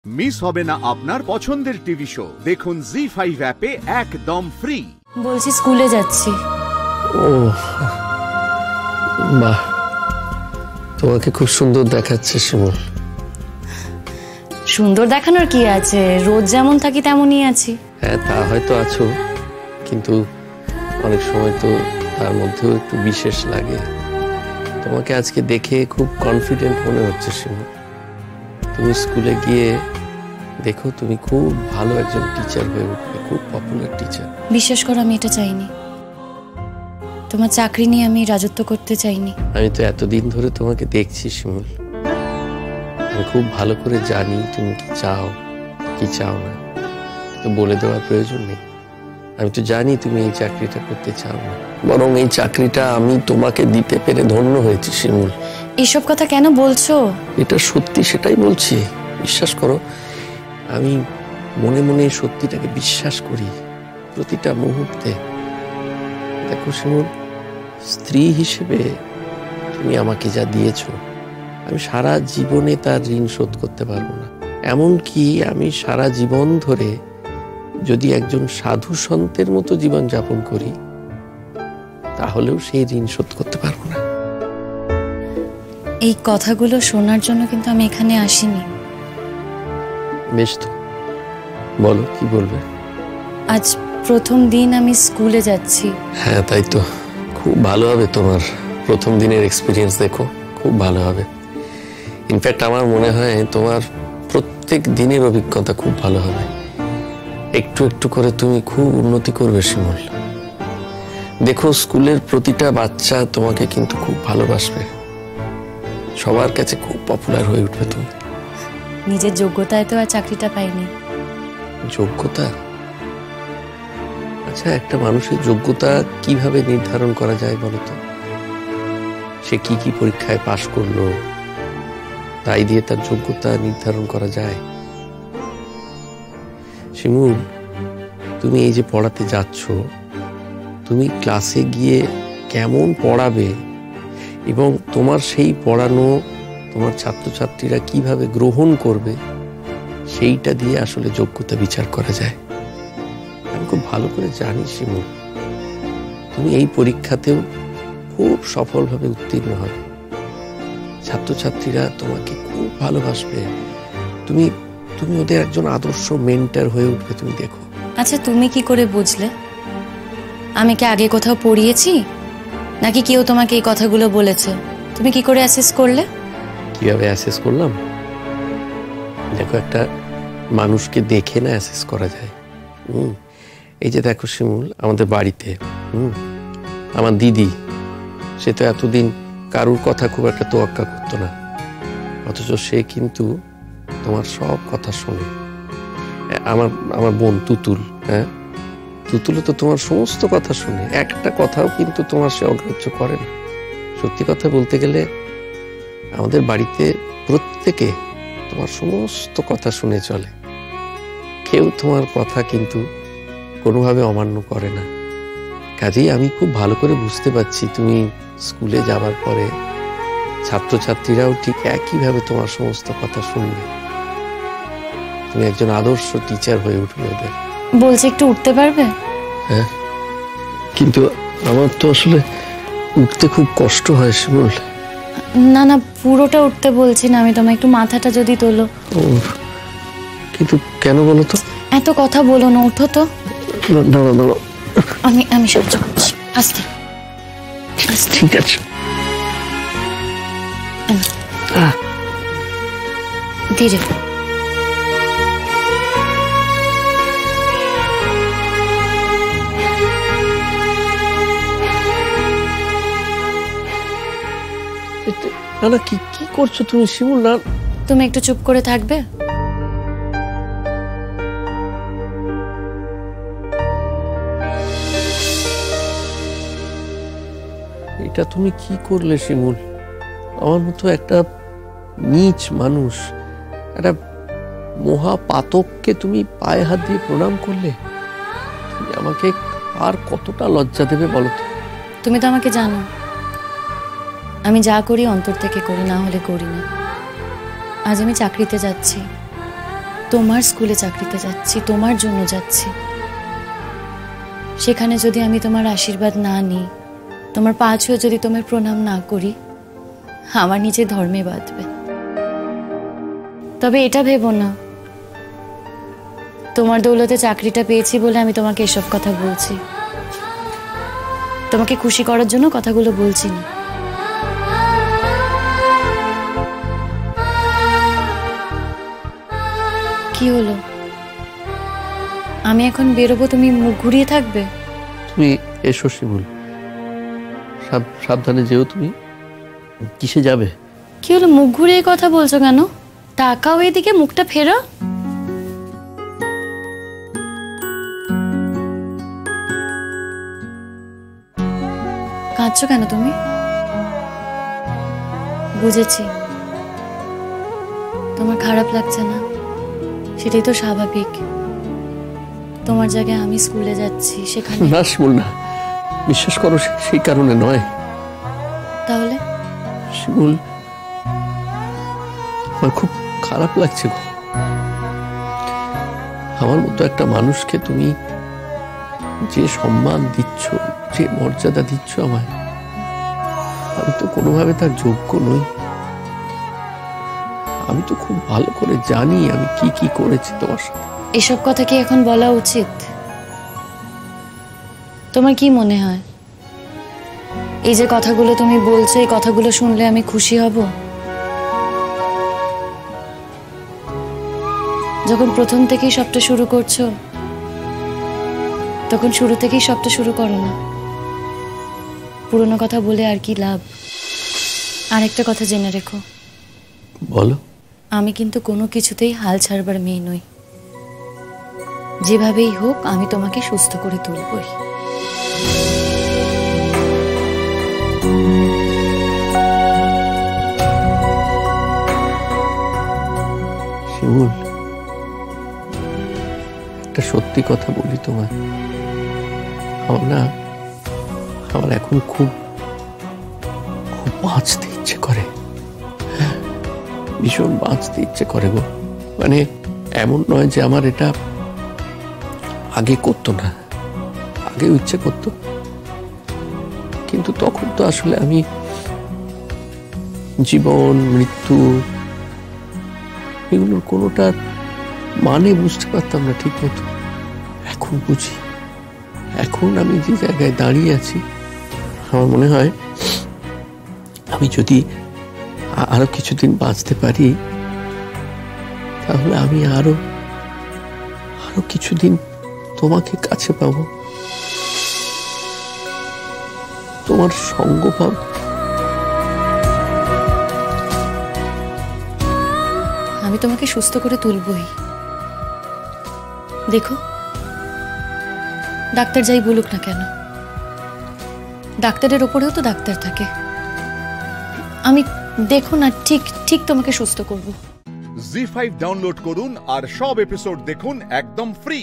Miss হবে না আপনার পছন্দের টিভি শো। দেখুন জি5 অ্যাপে একদম ফ্রি। বলছি স্কুলে যাচ্ছি। ও বাহ, তোমাকে খুব সুন্দর দেখাচ্ছে শিমুল। সুন্দর দেখানোর কি আছে, রোজ যেমন থাকি তেমনই আছি। হ্যাঁ, তা হয়তো আছো, কিন্তু অনেক সময় তো তার মধ্যেও একটু বিশেষ লাগে। তোমাকে আজকে দেখে খুব কনফিডেন্ট মনে হচ্ছে শিমুল। তুমি স্কুলে গিয়ে দেখো, তুমি খুব ভালো একজন টিচার হয়ে উঠবে, খুব পপুলার টিচার। বিশ্বাস করো, আমি এটা চাইনি। তোমার চাকরি নিয়ে আমি রাজত্ব করতে চাইনি। আমি তো এতদিন ধরে তোমাকে দেখছি শিমুল, আমি খুব ভালো করে জানি তুমি কি চাও কি চাও না। তো বলে দেওয়ার প্রয়োজন নেই। আমি তো জানি তুমি এই চাকরিটা করতে চাও না, বরং এই চাকরিটা আমি তোমাকে দিতে পেরে ধন্য হয়েছি শিমুল। এসব কথা কেন বলছো? এটা সত্যি, সেটাই বলছি। বিশ্বাস করো, আমি মনে মনে সত্যিটাকে বিশ্বাস করি প্রতিটা মুহূর্তে। দেখো শিমুল, স্ত্রী হিসেবে তুমি আমাকে যা দিয়েছো, আমি সারা জীবনে তার ঋণ শোধ করতে পারবো না। এমনকি আমি সারা জীবন ধরে যদি একজন সাধু সন্তের মতো জীবন যাপন করি, তাহলেও সেই ঋণ শোধ করতে পারবো না। এই কথাগুলো শোনার জন্য কিন্তু আমি এখানে আসিনি। বেশ তো, বলো কি বলবে। আজ প্রথম দিন আমি স্কুলে যাচ্ছি। হ্যাঁ, তাই তো। খুব ভালো হবে তোমার প্রথম দিনের এক্সপিরিয়েন্স। দেখো, খুব ভালো হবে। ইনফ্যাক্ট আমার মনে হয় তোমার প্রত্যেক দিনের অভিজ্ঞতা খুব ভালো হবে। একটু একটু করে তুমি খুব উন্নতি করবে শিমুল। দেখো, স্কুলের প্রতিটা বাচ্চা তোমাকে কিন্তু খুব ভালোবাসবে, সবার কাছে খুব পপুলার হয়ে উঠবে তুমি। নিজের যোগ্যতায় তো আর চাকরিটা পাইনি। যোগ্যতা? আচ্ছা, একটা মানুষের যোগ্যতা কিভাবে নির্ধারণ করা যায় বলো তো? সে কি কি পরীক্ষায় পাশ করলো, তাই দিয়ে তার যোগ্যতা নির্ধারণ করা যায়? শিমুল, তুমি এই যে পড়াতে যাচ্ছ, তুমি ক্লাসে গিয়ে কেমন পড়াবে এবং তোমার সেই পড়ানো তোমার ছাত্রছাত্রীরা কিভাবে গ্রহণ করবে, সেইটা দিয়ে আসলে যোগ্যতা বিচার করা যায়। আমি খুব ভালো করে জানি শিমুল, তুমি এই পরীক্ষাতেও খুব সফলভাবে উত্তীর্ণ হবে। ছাত্রছাত্রীরা তোমাকে খুব ভালোবাসবে, তুমি তুমি ওদের একজন আদর্শ মেন্টর হয়ে উঠবে, তুমি দেখো। আচ্ছা, তুমি কি করে বুঝলে? আমি কি আগে কোথাও পড়িয়েছি, নাকি কেউ তোমাকে এই কথাগুলো বলেছে? তুমি কি করে অ্যাসেস করলে? কিভাবে অ্যাসেস করলাম? দেখো, একটা মানুষকে দেখে না অ্যাসেস করা যায়। এই যে দেখো শিমুল, আমাদের বাড়িতে আমার দিদি, সে তো এতদিন কারুর কথা খুব একটা তোয়াক্কা করতো না, অথচ সে কিন্তু তোমার সব কথা শোনে। আমার বোন তুতুল, হ্যাঁ, তুতুলও তো তোমার সমস্ত কথা শুনে, একটা কথাও কিন্তু তোমার সে অগ্রাহ্য করে না। সত্যি কথা বলতে গেলে আমাদের বাড়িতে প্রত্যেকে তোমার সমস্ত কথা শুনে চলে, কেউ তোমার কথা কিন্তু কোনোভাবে অমান্য করে না। কাজেই আমি খুব ভালো করে বুঝতে পারছি, তুমি স্কুলে যাবার পরে ছাত্রছাত্রীরাও ঠিক একইভাবে তোমার সমস্ত কথা শুনবে। তুমি একজন আদর্শ টিচার হয়ে উঠবে ওদের। বলছে একটু উঠতে পারবে? হ্যাঁ, কিন্তু আমার তো আসলে উঠতে খুব কষ্ট হয় শিমুল। না না, পুরোটা উঠতে বলছি না আমি, তোমায় একটু মাথাটা যদি তোলো। কিন্তু কেন বলো তো? এত কথা বলো না, উঠো তো। দাঁড়াও দাঁড়াও, আমি সাহায্য করছি। আস্তে আস্তে। ঠিক আছে। ধীরে। না না, কি করছো তুমি শিমুল? না, তুমি একটু চুপ করে থাকবে? এটা তুমি কি করলে শিমুল? আমার মতো একটা নীচ মানুষ, একটা মহাপাতককে তুমি পায়ে হাত দিয়ে প্রণাম করলে। তুমি আমাকে আর কতটা লজ্জা দেবে বলো তো? তুমি তো আমাকে জানো, আমি যা করি অন্তর থেকে করি, না হলে করি না। আজ আমি চাকরিতে যাচ্ছি, তোমার স্কুলে চাকরিতে যাচ্ছি, তোমার জন্য যাচ্ছি। সেখানে যদি আমি তোমার আশীর্বাদ না নিই, তোমার পা ছুঁয়ে যদি তোমার প্রণাম না করি, আমার নিজে ধর্মে বাঁধবে। তবে এটা ভেবো না তোমার দৌলতে চাকরিটা পেয়েছি বলে আমি তোমাকে এসব কথা বলছি। তোমাকে খুশি করার জন্য কথাগুলো বলছি না। কি হলো? আমি এখন বেরোবো, তুমি মুখ ঘুরিয়ে থাকবে? তুমি এসো শিমুল, সাবধানে যেও। তুমি কিসে যাবে? কি হলো, মুখ ঘুরিয়ে কথা বলছো কেন? তাকাও এদিকে, মুখটা ফেরা। কাঁদছো কেন তুমি? বুঝেছি তোমার খারাপ লাগছে না, সেটাই তো স্বাভাবিক। তোমার জায়গায় আমি স্কুলে যাচ্ছি, সেখানে না শিমুল না, বিশ্বাস করো সেই কারণে নয়। তাহলে? শিমুল, আমার খুব খারাপ লাগছে গো। আমার মতো একটা মানুষকে তুমি যে সম্মান দিচ্ছ, যে মর্যাদা দিচ্ছ আমায়, আমি তো কোনোভাবে তার যোগ্য নই। আমি তো খুব ভালো করে জানি আমি কি কি করেছি তোমার সাথে। এসব কথা কি এখন বলা উচিত? তোমার কি মনে হয় এই যে কথাগুলো তুমি বলছো, এই কথাগুলো শুনলে আমি খুশি হব? যখন প্রথম থেকেই সবটা শুরু করছো, তখন শুরু থেকেই সবটা শুরু করো না। পুরনো কথা বলে আর কি লাভ? আর একটা কথা জেনে রেখো। বলো। আমি কিন্তু কোনো কিছুতেই হাল ছাড়বার মেয়ে নই। যেভাবেই হোক আমি তোমাকে সুস্থ করে তুলবই। শিমুল, একটা সত্যি কথা বলি তোমায়। আমার এখন খুব খুব বাঁচতে ইচ্ছে করে, ভীষণ বাঁচতে ইচ্ছে করে গো। মানে এমন নয় যে আমার এটা আগে করতো না, আগেও ইচ্ছে করতো, কিন্তু তখন তো আসলে আমি জীবন মৃত্যু এগুলোর কোনোটার মানে বুঝতে পারতাম না ঠিক মতো। এখন বুঝি। এখন আমি যে জায়গায় দাঁড়িয়ে আছি, আমার মনে হয় আমি যদি আরো কিছুদিন বাঁচতে পারি, তাহলে আমি আরো কিছুদিন তোমাকে কাছে পাবো, তোমার সঙ্গ পাবো। আমি তোমাকে সুস্থ করে তুলবই। দেখো, ডাক্তার যাই বলুক না কেন, ডাক্তারের ওপরেও তো ডাক্তার থাকে। আমি দেখো না, ঠিক ঠিক তোমাকে সুস্থ করব। জি5 ডাউনলোড করুন আর সব এপিসোড দেখুন একদম ফ্রি।